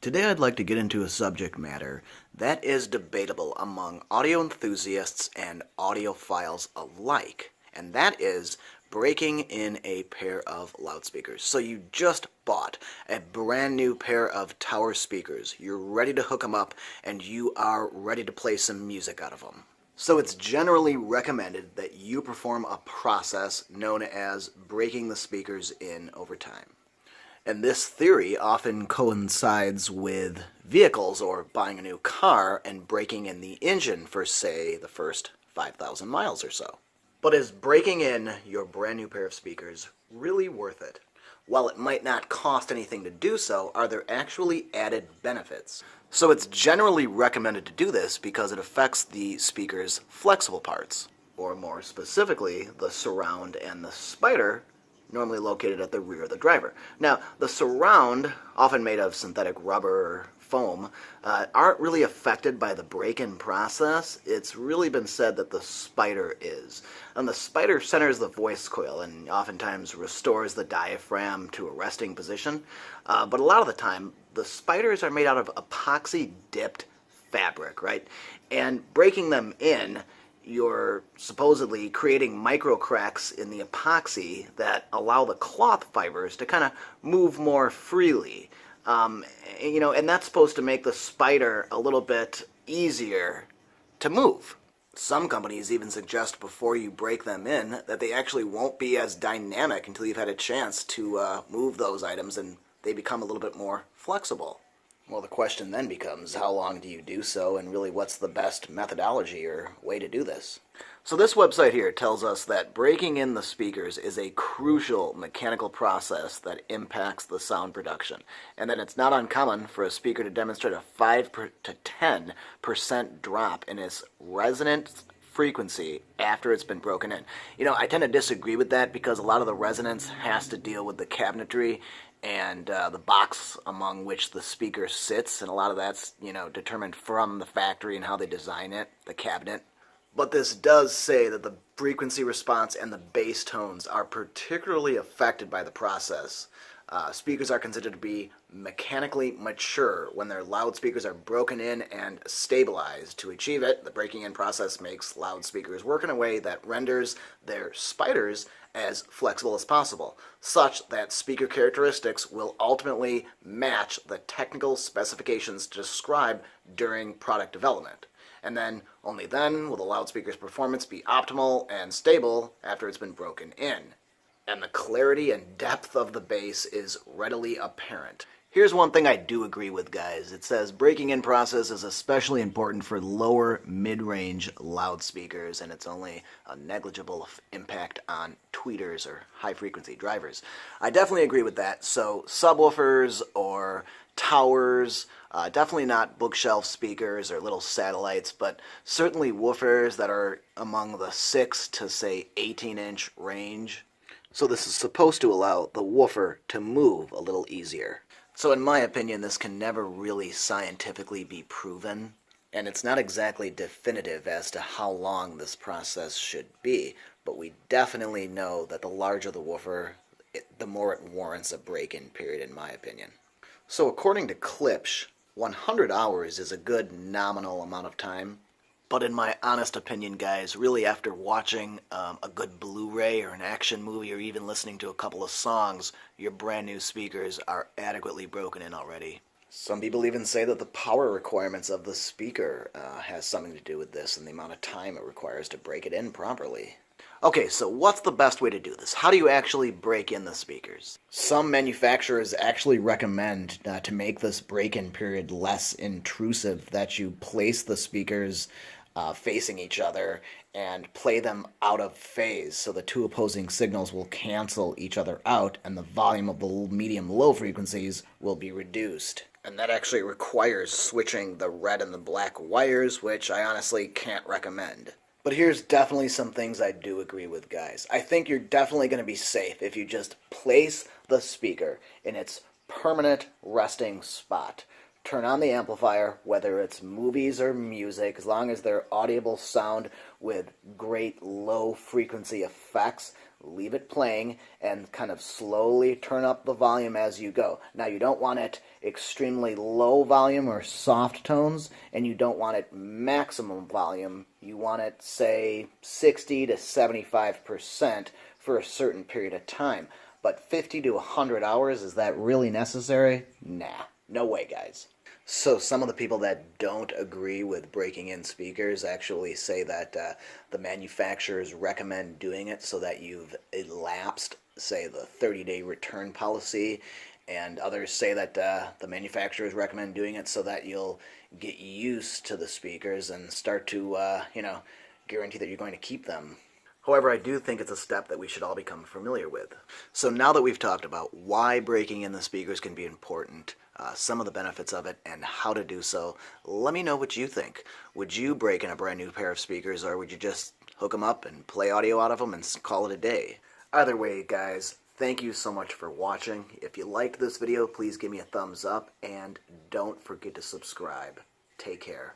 Today I'd like to get into a subject matter that is debatable among audio enthusiasts and audiophiles alike, and that is breaking in a pair of loudspeakers. So you just bought a brand new pair of tower speakers, you're ready to hook them up, and you are ready to play some music out of them. So it's generally recommended that you perform a process known as breaking the speakers in over time. And this theory often coincides with vehicles or buying a new car and breaking in the engine for, say, the first 5,000 miles or so. But is breaking in your brand new pair of speakers really worth it? While it might not cost anything to do so, are there actually added benefits? So it's generally recommended to do this because it affects the speaker's flexible parts, or more specifically, the surround and the spider, normally located at the rear of the driver. Now, the surround, often made of synthetic rubber or foam, aren't really affected by the break-in process. It's really been said that the spider is. And the spider centers the voice coil and oftentimes restores the diaphragm to a resting position. But a lot of the time, the spiders are made out of epoxy-dipped fabric, right? And breaking them in, you're supposedly creating micro cracks in the epoxy that allow the cloth fibers to kind of move more freely. And that's supposed to make the spider a little bit easier to move. Some companies even suggest before you break them in that they actually won't be as dynamic until you've had a chance to move those items and they become a little bit more flexible. Well, the question then becomes, how long do you do so, and really what's the best methodology or way to do this? So this website here tells us that breaking in the speakers is a crucial mechanical process that impacts the sound production, and that it's not uncommon for a speaker to demonstrate a 5 to 10% drop in its resonance frequency after it's been broken in. I tend to disagree with that because a lot of the resonance has to deal with the cabinetry and the box among which the speaker sits, and a lot of that's, determined from the factory and how they design it, the cabinet. But this does say that the frequency response and the bass tones are particularly affected by the process. Speakers are considered to be mechanically mature when their loudspeakers are broken in and stabilized. To achieve it, the breaking in process makes loudspeakers work in a way that renders their spiders as flexible as possible, such that speaker characteristics will ultimately match the technical specifications described during product development. And then, only then, will the loudspeaker's performance be optimal and stable after it's been broken in. And the clarity and depth of the bass is readily apparent. Here's one thing I do agree with, guys. It says breaking in process is especially important for lower mid-range loudspeakers, and it's only a negligible impact on tweeters or high-frequency drivers. I definitely agree with that. So subwoofers or towers, definitely not bookshelf speakers or little satellites, but certainly woofers that are among the 6 to say 18-inch range. So this is supposed to allow the woofer to move a little easier. So in my opinion, this can never really scientifically be proven, and it's not exactly definitive as to how long this process should be, but we definitely know that the larger the woofer, the more it warrants a break-in period, in my opinion. So according to Klipsch, 100 hours is a good nominal amount of time. But in my honest opinion, guys, really after watching a good Blu-ray or an action movie or even listening to a couple of songs, your brand new speakers are adequately broken in already. Some people even say that the power requirements of the speaker has something to do with this and the amount of time it requires to break it in properly. Okay, so what's the best way to do this? How do you actually break in the speakers? Some manufacturers actually recommend to make this break-in period less intrusive, that you place the speakers facing each other and play them out of phase, so the two opposing signals will cancel each other out and the volume of the medium-low frequencies will be reduced. And that actually requires switching the red and the black wires, which I honestly can't recommend. But here's definitely some things I do agree with, guys. I think you're definitely going to be safe if you just place the speaker in its permanent resting spot. Turn on the amplifier, whether it's movies or music, as long as they're audible sound with great low frequency effects, leave it playing, and kind of slowly turn up the volume as you go. Now, you don't want it extremely low volume or soft tones, and you don't want it maximum volume. You want it, say, 60 to 75% for a certain period of time. But 50 to 100 hours, is that really necessary? Nah, no way, guys. So some of the people that don't agree with breaking in speakers actually say that the manufacturers recommend doing it so that you've elapsed, say, the 30-day return policy, and others say that the manufacturers recommend doing it so that you'll get used to the speakers and start to, guarantee that you're going to keep them. However, I do think it's a step that we should all become familiar with. So now that we've talked about why breaking in the speakers can be important, some of the benefits of it, and how to do so, let me know what you think. Would you break in a brand new pair of speakers, or would you just hook them up and play audio out of them and call it a day? Either way, guys, thank you so much for watching. If you liked this video, please give me a thumbs up, and don't forget to subscribe. Take care.